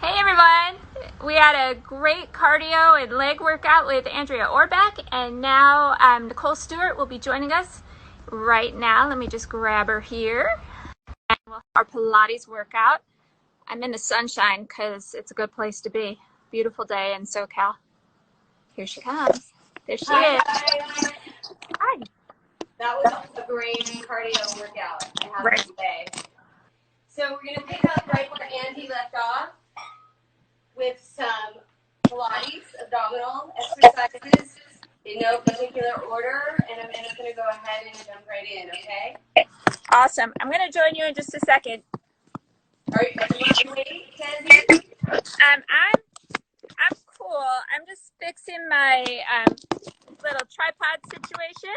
Hey everyone! We had a great cardio and leg workout with Andrea Orbeck, and now Nicole Stewart will be joining us right now. Let me just grab her here. And we'll have our Pilates workout. I'm in the sunshine because it's a good place to be. Beautiful day in SoCal. Here she comes. There she is. Hi. Hi. That was a great cardio workout, I have Right. to say. So we're going to pick up right where Andy left off with some Pilates abdominal exercises in no particular order, and I'm just going to go ahead and jump right in, okay? Awesome. I'm going to join you in just a second. Do you want to wait, Kenzie? I'm cool. I'm just fixing my little tripod situation.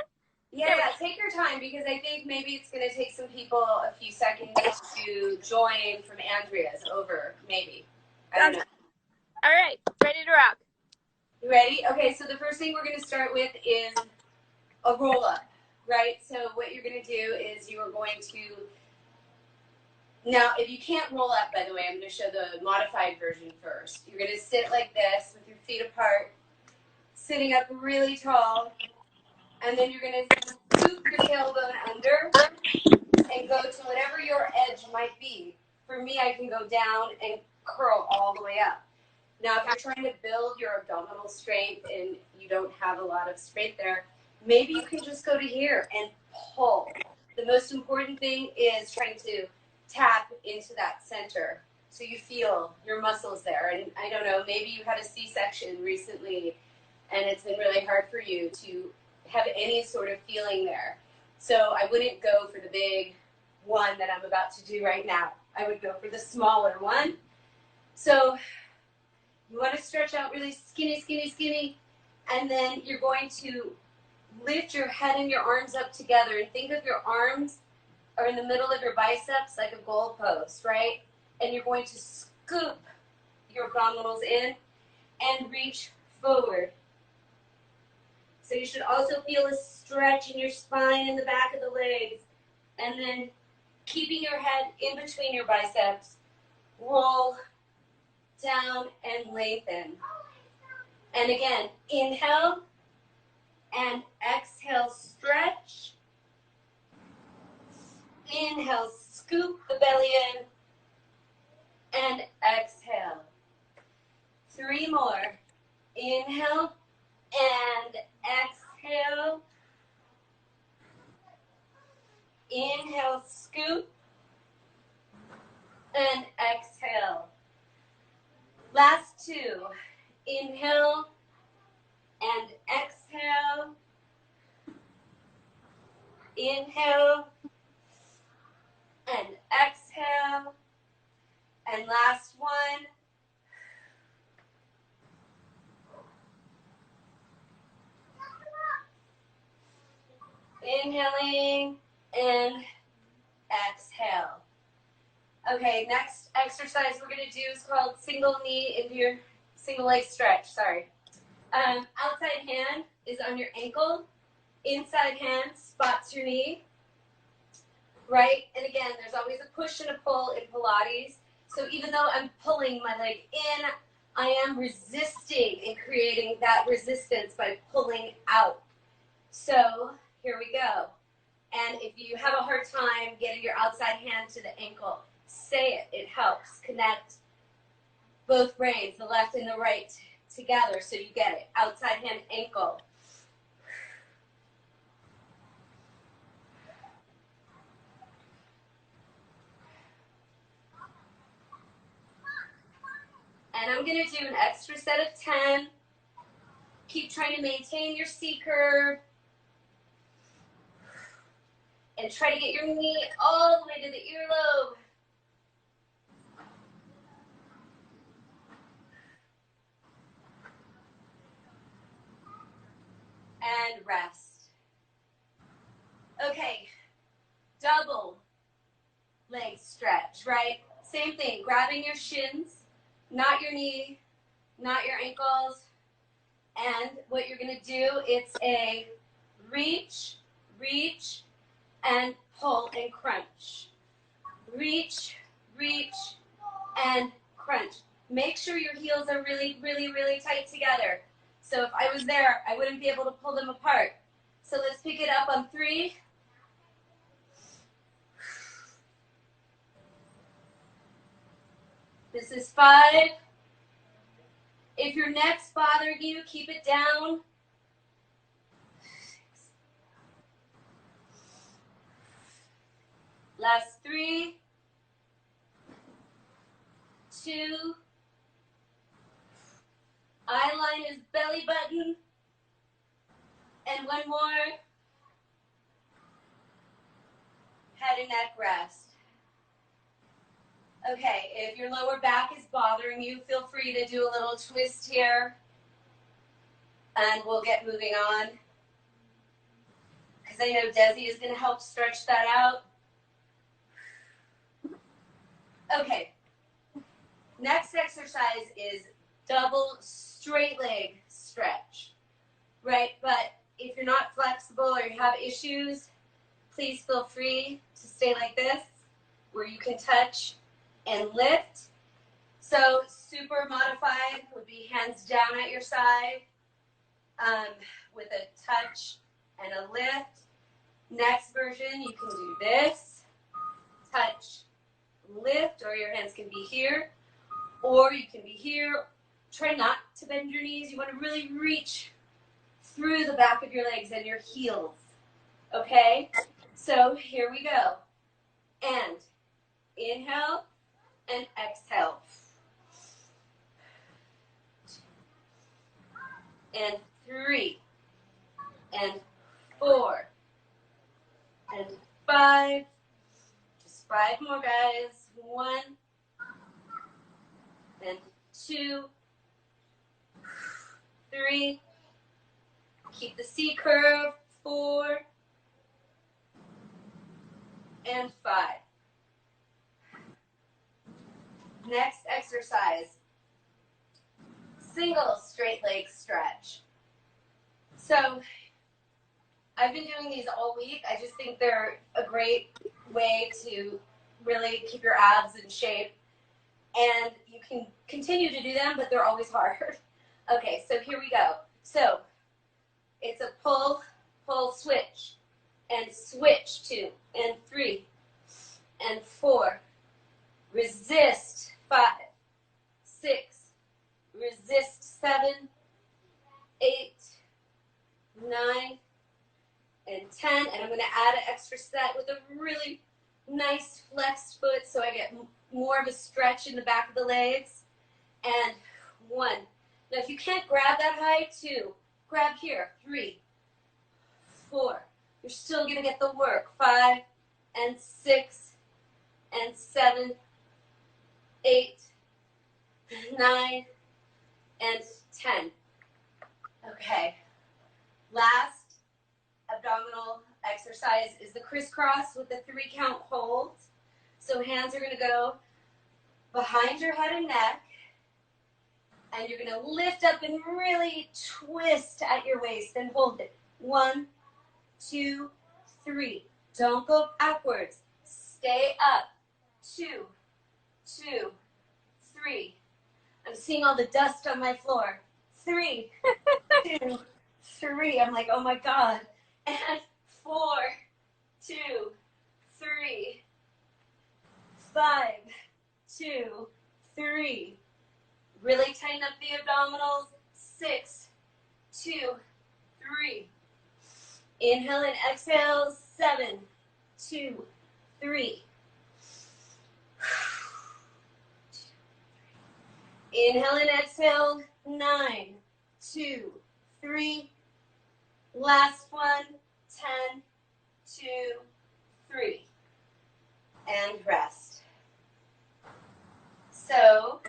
Yeah, take your time because I think maybe it's going to take some people a few seconds to join from Andrea's over, maybe. I don't know. All right, ready to rock. You ready? Okay, so the first thing we're going to start with is a roll-up, right? So what you're going to do is you are going to, now if you can't roll up, by the way, I'm going to show the modified version first. You're going to sit like this with your feet apart, sitting up really tall, and then you're going to scoop your tailbone under and go to whatever your edge might be. For me, I can go down and curl all the way up. Now, if you're trying to build your abdominal strength and you don't have a lot of strength there, maybe you can just go to here and pull. The most important thing is trying to tap into that center so you feel your muscles there. And I don't know, maybe you had a C-section recently and it's been really hard for you to have any sort of feeling there. So I wouldn't go for the big one that I'm about to do right now. I would go for the smaller one. So you want to stretch out really skinny, skinny, skinny, and then you're going to lift your head and your arms up together and think of your arms are in the middle of your biceps like a goalpost, right? And you're going to scoop your abdominals in and reach forward. So you should also feel a stretch in your spine and the back of the legs, and then keeping your head in between your biceps, roll down and lengthen. And again, inhale and exhale, stretch. Inhale, scoop the belly in, and exhale. 3 more. Inhale and exhale. Inhale, scoop, and exhale. Last 2. Inhale and exhale. Inhale and exhale. And last one. Inhaling and exhale. Okay, next exercise we're going to do is called single knee into your single leg stretch. Sorry. Outside hand is on your ankle. Inside hand spots your knee. Right? And again, there's always a push and a pull in Pilates. So even though I'm pulling my leg in, I am resisting and creating that resistance by pulling out. So here we go. And if you have a hard time getting your outside hand to the ankle, say it. It helps. Connect both brains, the left and the right, together so you get it. Outside hand, ankle. And I'm going to do an extra set of 10. Keep trying to maintain your C curve. And try to get your knee all the way to the earlobe. And rest. Okay, double leg stretch, right? Same thing, grabbing your shins, not your knee, not your ankles. And what you're going to do, it's a reach, reach, and pull and crunch. Reach, reach, and crunch. make sure your heels are really, really, really tight together. So if I was there, I wouldn't be able to pull them apart. So let's pick it up on 3. This is 5. If your neck's bothering you, keep it down. 6. Last 3. 2. Eye line is belly button. And 1 more. Head and neck rest. Okay, if your lower back is bothering you, feel free to do a little twist here. And we'll get moving on. Because I know Desi is going to help stretch that out. Okay. Next exercise is double straight leg stretch. Right? But if you're not flexible or you have issues, please feel free to stay like this, where you can touch and lift. So super modified would be hands down at your side with a touch and a lift. Next version, you can do this, touch, lift, or your hands can be here, or you can be here. Try not to bend your knees. You want to really reach through the back of your legs and your heels. Okay? So here we go. And inhale and exhale. And 3, and 4, and 5. Just 5 more, guys. 1, and 2, 3. Keep the C curve. 4, and 5. Next exercise, single straight leg stretch. So I've been doing these all week. I just think they're a great way to really keep your abs in shape. And you can continue to do them, but they're always hard. Okay, so here we go. So it's a pull, pull, switch, and switch 2, and 3, and 4. Resist 5, 6, resist 7, 8, 9, and 10. And I'm going to add an extra set with a really nice flexed foot so I get more of a stretch in the back of the legs. And 1. Now if you can't grab that high, 2. Grab here. 3, 4. You're still going to get the work. 5, and 6, and 7, 8, 9, and 10. Okay. Last abdominal exercise is the crisscross with the 3 count holds. So hands are going to go behind your head and neck. And you're going to lift up and really twist at your waist and hold it. 1, 2, 3. Don't go backwards. Stay up. 2, 2, 3. I'm seeing all the dust on my floor. 3, 2, 3. I'm like, oh my God. And 4, 2, 3, 5, 2, 3. Really tighten up the abdominals. 6, 2, 3. Inhale and exhale. 7, 2, 3. Inhale and exhale. 9, 2, 3. Last one. 10, 2, 3. And rest. So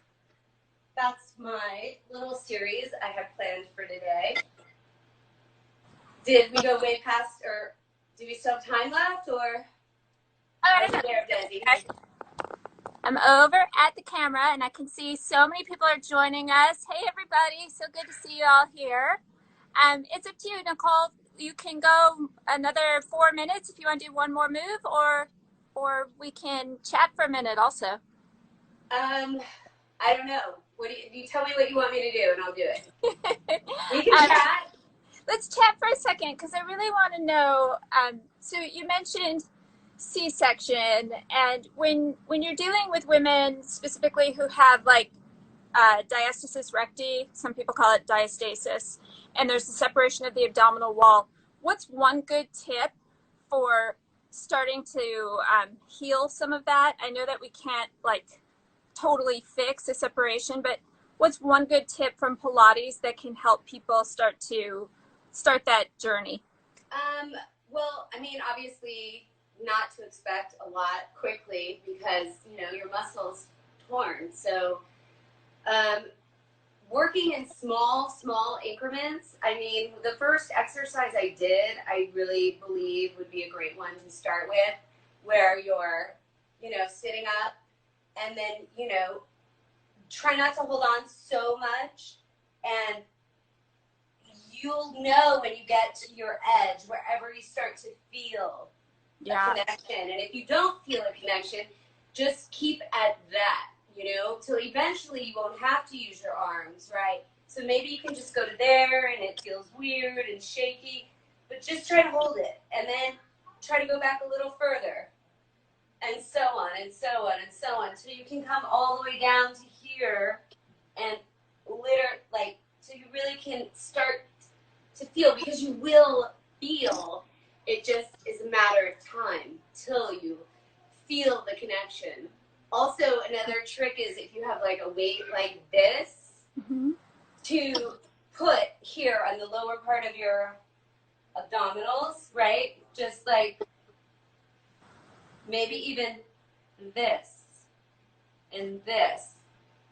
that's my little series I have planned for today. Did we go way past, or do we still have time left, or are you there, Desi? I'm over at the camera and I can see so many people are joining us. Hey everybody, so good to see you all here. It's up to you, Nicole. You can go another 4 minutes if you want to do one more move, or we can chat for a minute also. I don't know. What do you tell me what you want me to do, and I'll do it. We can chat. Let's chat for a second because I really want to know. So you mentioned C-section, and when you're dealing with women specifically who have like diastasis recti, some people call it diastasis, and there's the separation of the abdominal wall. What's one good tip for starting to heal some of that? I know that we can't like totally fix a separation, but what's one good tip from Pilates that can help people start that journey? Well, I mean, obviously not to expect a lot quickly because, you know, your muscle's torn. So working in small increments. I mean, the first exercise I did, I really believe would be a great one to start with, where you're, you know, sitting up and then, you know, try not to hold on so much, and you'll know when you get to your edge, wherever you start to feel a connection. And if you don't feel a connection, just keep at that, you know, till eventually you won't have to use your arms, right? So maybe you can just go to there and it feels weird and shaky, but just try to hold it and then try to go back a little further, and so on and so on and so on, so you can come all the way down to here and so you really can start to feel, because you will feel. It just is a matter of time till you feel the connection. Also, another trick is if you have like a weight like this, to put here on the lower part of your abdominals, right? Just like maybe even this and this.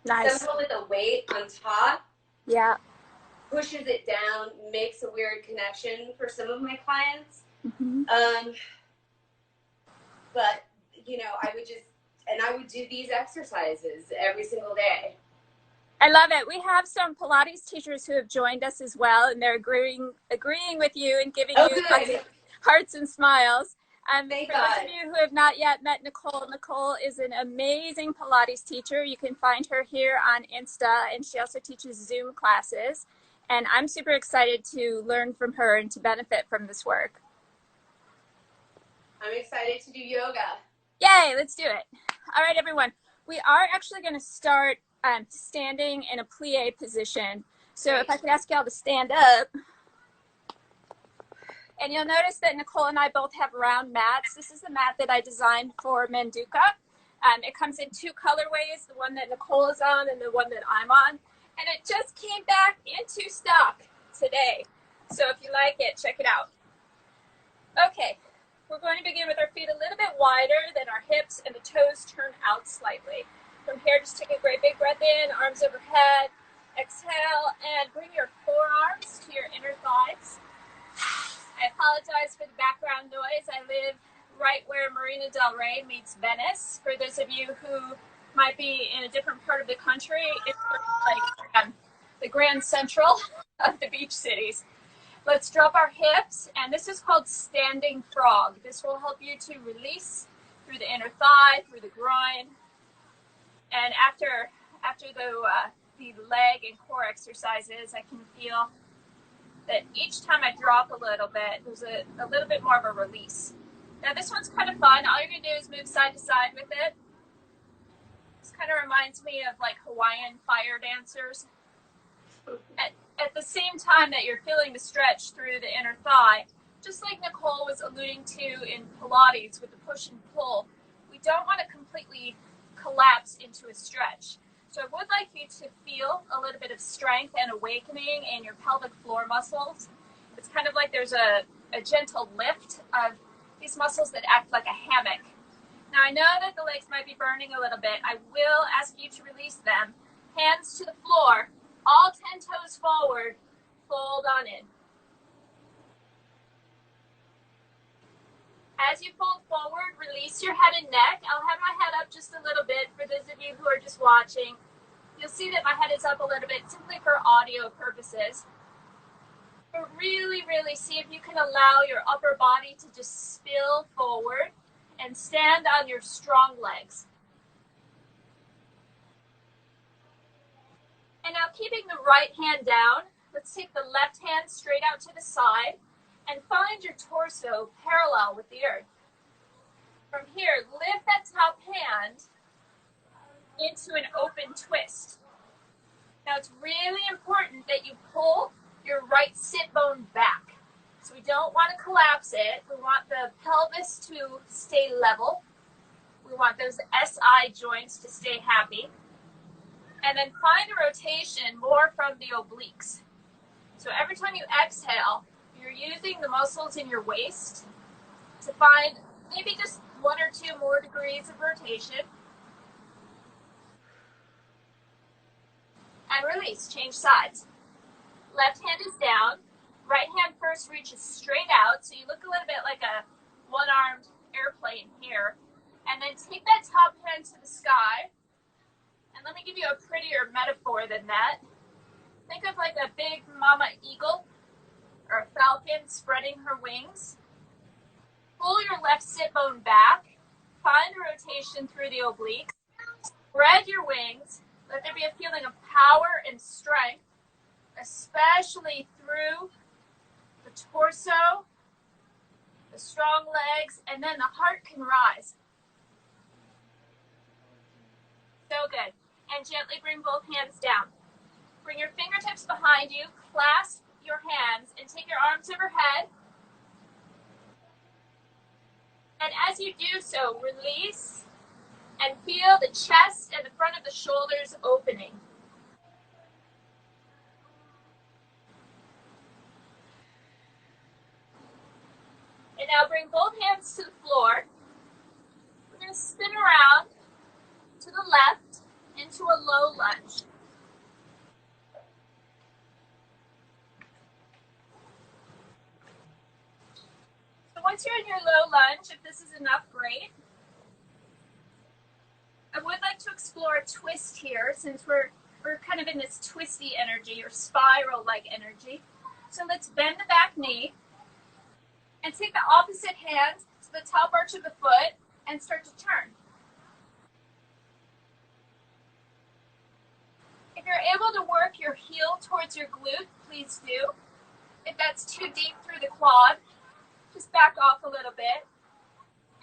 Nice. Somehow with a weight on top. Yeah. Pushes it down, makes a weird connection for some of my clients. But, you know, I would do these exercises every single day. I love it. We have some Pilates teachers who have joined us as well, and they're agreeing with you and giving you lots of hearts and smiles. For those of you who have not yet met Nicole, Nicole is an amazing Pilates teacher. You can find her here on Insta, and she also teaches Zoom classes. And I'm super excited to learn from her and to benefit from this work. I'm excited to do yoga. Yay, let's do it. All right, everyone. We are actually going to start standing in a plie position. So if I could ask y'all to stand up. And you'll notice that Nicole and I both have round mats. This is the mat that I designed for Manduka. It comes in two colorways, the one that Nicole is on and the one that I'm on. And it just came back into stock today. So if you like it, check it out. Okay, we're going to begin with our feet a little bit wider than our hips and the toes turn out slightly. From here, just take a great big breath in, arms overhead. Exhale and bring your forearms to your inner thighs. I apologize for the background noise. I live right where Marina del Rey meets Venice. For those of you who might be in a different part of the country, it's like the Grand Central of the beach cities. Let's drop our hips, and this is called standing frog. This will help you to release through the inner thigh, through the groin. And after the leg and core exercises, I can feel that each time I drop a little bit, there's a little bit more of a release. Now this one's kind of fun. All you're gonna do is move side to side with it. This kind of reminds me of like Hawaiian fire dancers. At the same time that you're feeling the stretch through the inner thigh, just like Nicole was alluding to in Pilates with the push and pull, we don't want to completely collapse into a stretch. So I would like you to feel a little bit of strength and awakening in your pelvic floor muscles. It's kind of like there's a gentle lift of these muscles that act like a hammock. Now I know that the legs might be burning a little bit. I will ask you to release them. Hands to the floor, all 10 toes forward, fold on in. As you fold forward, release your head and neck. I'll have my head up just a little bit for those of you who are just watching. You'll see that my head is up a little bit simply for audio purposes. But really, really see if you can allow your upper body to just spill forward and stand on your strong legs. keeping the right hand down, let's take the left hand straight out to the side and find your torso parallel with the earth. From here, lift that top hand into an open twist. Now it's really important that you pull your right sit bone back. So we don't want to collapse it. We want the pelvis to stay level. We want those SI joints to stay happy. And then find a rotation more from the obliques. So every time you exhale, you're using the muscles in your waist to find maybe just 1 or 2 more degrees of rotation. And release, change sides. Left hand is down, right hand first reaches straight out, so you look a little bit like a one-armed airplane here. And then take that top hand to the sky. And let me give you a prettier metaphor than that. Think of like a big mama eagle or a falcon spreading her wings. Pull your left sit bone back. Find a rotation through the obliques. Spread your wings. Let there be a feeling of power and strength, especially through the torso, the strong legs, and then the heart can rise. So good. And gently bring both hands down. Bring your fingertips behind you, clasp your hands, and take your arms overhead. And as you do so, release and feel the chest and the front of the shoulders opening. And now bring both hands to the floor. We're going to spin around to the left into a low lunge. So once you're in your low lunge, if this is enough, great. I would like to explore a twist here since we're kind of in this twisty energy or spiral-like energy. So let's bend the back knee and take the opposite hand to the top arch of the foot and start to turn. If you're able to work your heel towards your glute, please do. If that's too deep through the quad, just back off a little bit.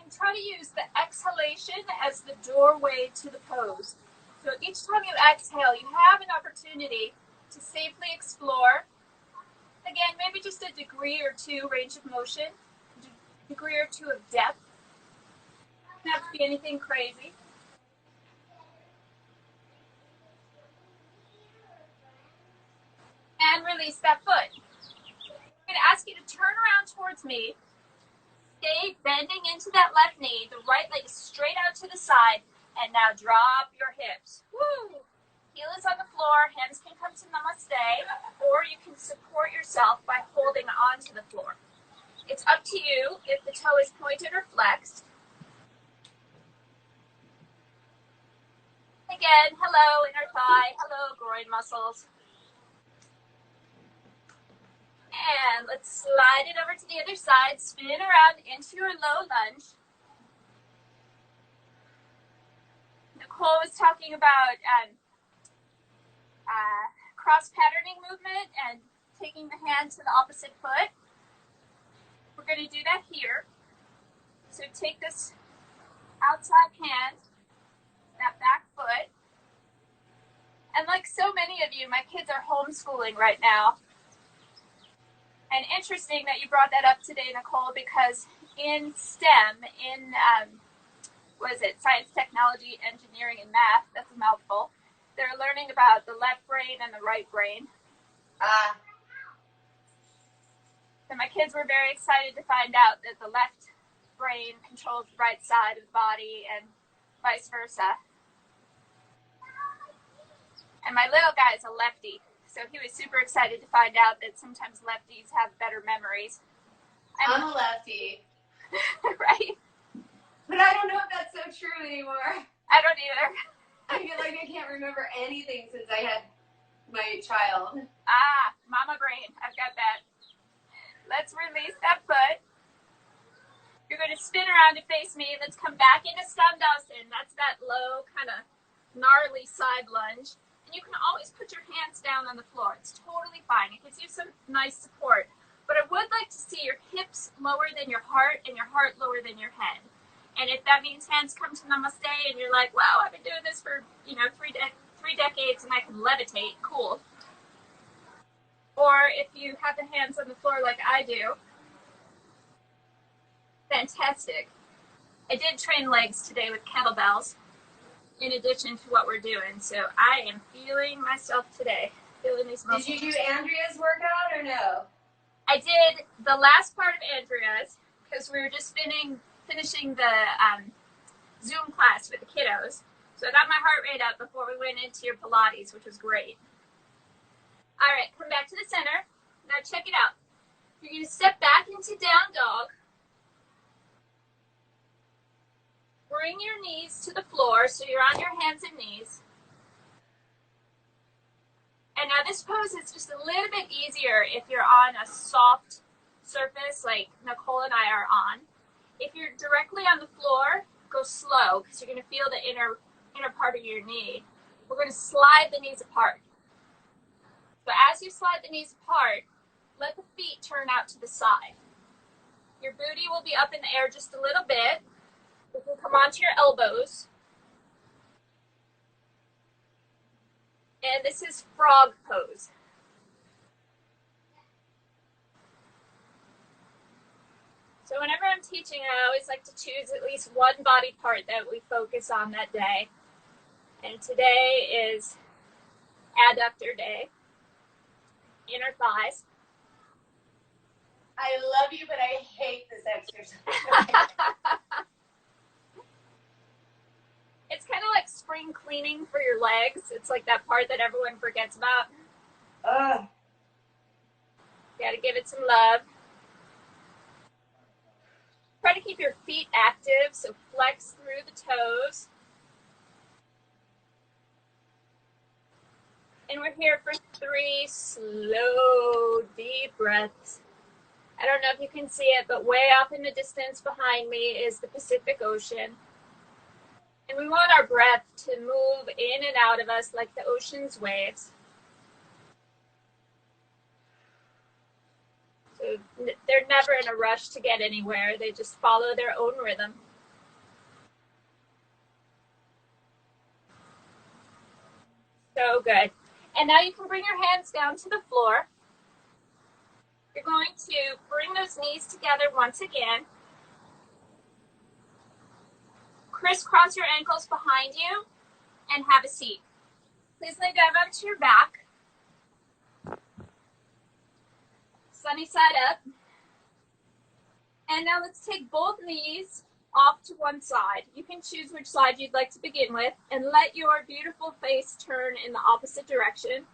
And try to use the exhalation as the doorway to the pose. So each time you exhale, you have an opportunity to safely explore. Again, maybe just a degree or 2 range of motion, a degree or 2 of depth. Doesn't have to be anything crazy. And release that foot. I'm going to ask you to turn around towards me. Stay bending into that left knee. The right leg is straight out to the side. And now drop your hips. Woo! Heel is on the floor. Hands can come to namaste. Or you can support yourself by holding onto the floor. It's up to you if the toe is pointed or flexed. Again, hello inner thigh. Hello groin muscles. And let's slide it over to the other side. Spin around into your low lunge. Nicole was talking about cross-patterning movement and taking the hand to the opposite foot. We're going to do that here. So take this outside hand, that back foot. And like so many of you, my kids are homeschooling right now. And interesting that you brought that up today, Nicole, because in STEM, in, science, technology, engineering, and math, that's a mouthful, they're learning about the left brain and the right brain. So my kids were very excited to find out that the left brain controls the right side of the body and vice versa. And my little guy is a lefty. So he was super excited to find out that sometimes lefties have better memories. I'm a lefty. Right? But I don't know if that's so true anymore. I don't either. I feel like I can't remember anything since I had my child. Mama brain. I've got that. Let's release that foot. You're going to spin around to face me. Let's come back into Skandasana. That's that low, kind of gnarly side lunge. And you can always put your hands down on the floor. It's totally fine. It gives you some nice support. But I would like to see your hips lower than your heart and your heart lower than your head. And if that means hands come to namaste and you're like, wow, I've been doing this for, you know, three decades and I can levitate, cool. Or if you have the hands on the floor like I do, fantastic. I did train legs today with kettlebells in addition to what we're doing. So I am feeling myself today, feeling these muscles. Did you do Andrea's workout or no? I did the last part of Andrea's because we were just finishing the Zoom class with the kiddos. So I got my heart rate up before we went into your Pilates, which was great. All right, come back to the center. Now check it out. You're going to step back into down dog. Bring your knees to the floor so you're on your hands and knees. And now this pose is just a little bit easier if you're on a soft surface like Nicole and I are on. If you're directly on the floor, go slow because you're going to feel the inner part of your knee. We're going to slide the knees apart. So as you slide the knees apart, let the feet turn out to the side. Your booty will be up in the air just a little bit. You can come onto your elbows. And this is frog pose. So whenever I'm teaching, I always like to choose at least one body part that we focus on that day. And today is adductor day, inner thighs. I love you, but I hate this exercise. It's kind of like spring cleaning for your legs. It's like that part that everyone forgets about. You gotta give it some love. Try to keep your feet active, so flex through the toes. And we're here for 3 slow, deep breaths. I don't know if you can see it, but way off in the distance behind me is the Pacific Ocean. And we want our breath to move in and out of us like the ocean's waves. So they're never in a rush to get anywhere. They just follow their own rhythm. So good. And now you can bring your hands down to the floor. You're going to bring those knees together once again. Crisscross your ankles behind you and have a seat. Please lay down onto your back. Sunny side up. And now let's take both knees off to one side. You can choose which side you'd like to begin with and let your beautiful face turn in the opposite direction.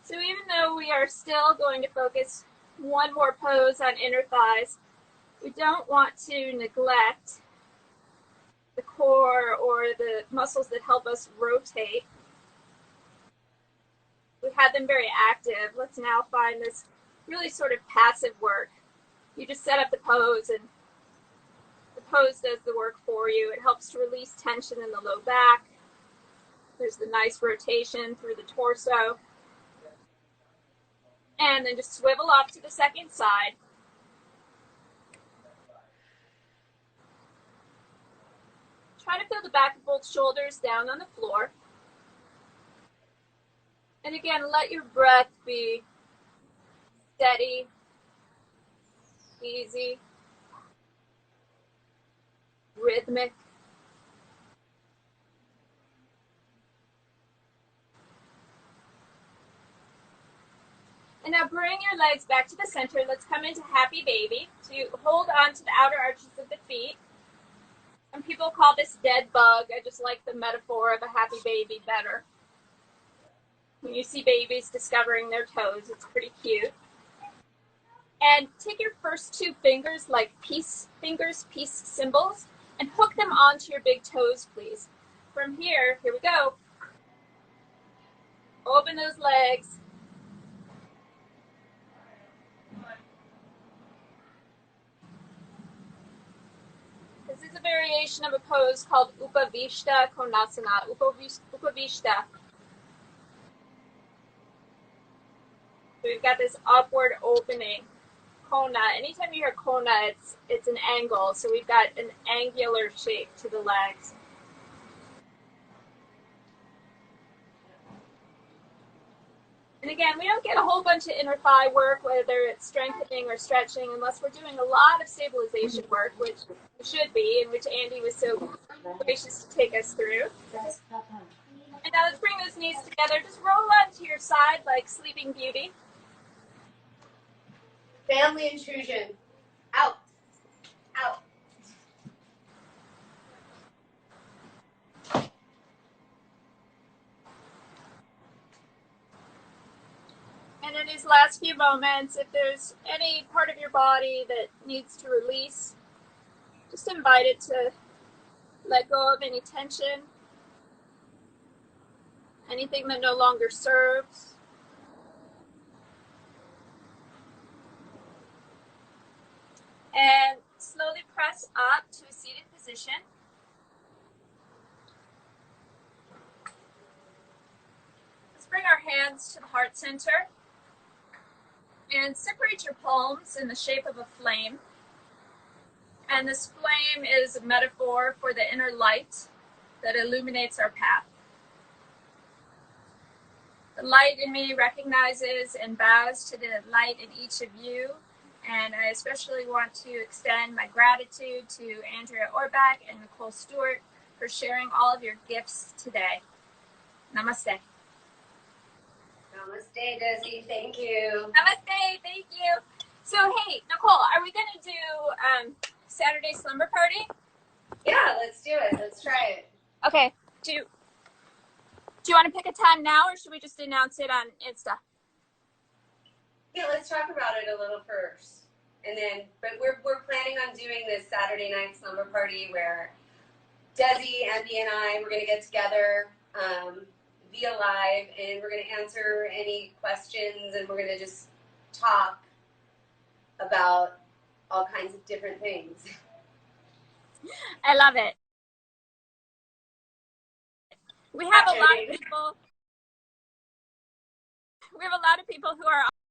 So even though we are still going to focus one more pose on inner thighs, we don't want to neglect the core or the muscles that help us rotate. We had them very active. Let's now find this really sort of passive work. You just set up the pose and the pose does the work for you. It helps to release tension in the low back. There's the nice rotation through the torso. And then just swivel off to the second side. Try to feel the back of both shoulders down on the floor. And again, let your breath be steady, easy, rhythmic. And now bring your legs back to the center. Let's come into happy baby. So you hold on to the outer arches of the feet. Some people call this dead bug. I just like the metaphor of a happy baby better. When you see babies discovering their toes, it's pretty cute. And take your first 2 fingers like peace fingers, peace symbols, and hook them onto your big toes, please. From here we go. Open those legs. This is a variation of a pose called Upavishta Konasana. Upavishta. So we've got this upward opening. Kona. Anytime you hear kona, it's an angle. So we've got an angular shape to the legs. And again, we don't get a whole bunch of inner thigh work, whether it's strengthening or stretching, unless we're doing a lot of stabilization work, which we should be, and which Andy was so gracious to take us through. And now let's bring those knees together. Just roll onto your side like Sleeping Beauty. Family intrusion. Out. Out. And in these last few moments, if there's any part of your body that needs to release, just invite it to let go of any tension, anything that no longer serves. And slowly press up to a seated position. Let's bring our hands to the heart center and separate your palms in the shape of a flame. And this flame is a metaphor for the inner light that illuminates our path. The light in me recognizes and bows to the light in each of you. And I especially want to extend my gratitude to Andrea Orbach and Nicole Stewart for sharing all of your gifts today. Namaste. Namaste, Desi. Thank you. Namaste. Thank you. So, hey, Nicole, are we going to do Saturday slumber party? Yeah, let's do it. Let's try it. Okay. Do you want to pick a time now, or should we just announce it on Insta? Yeah, let's talk about it a little first. And then, but we're planning on doing this Saturday night slumber party where Desi, Andy, and I, we're going to get together via live, and we're going to answer any questions, and we're going to just talk about all kinds of different things. I love it. We have a lot of people who are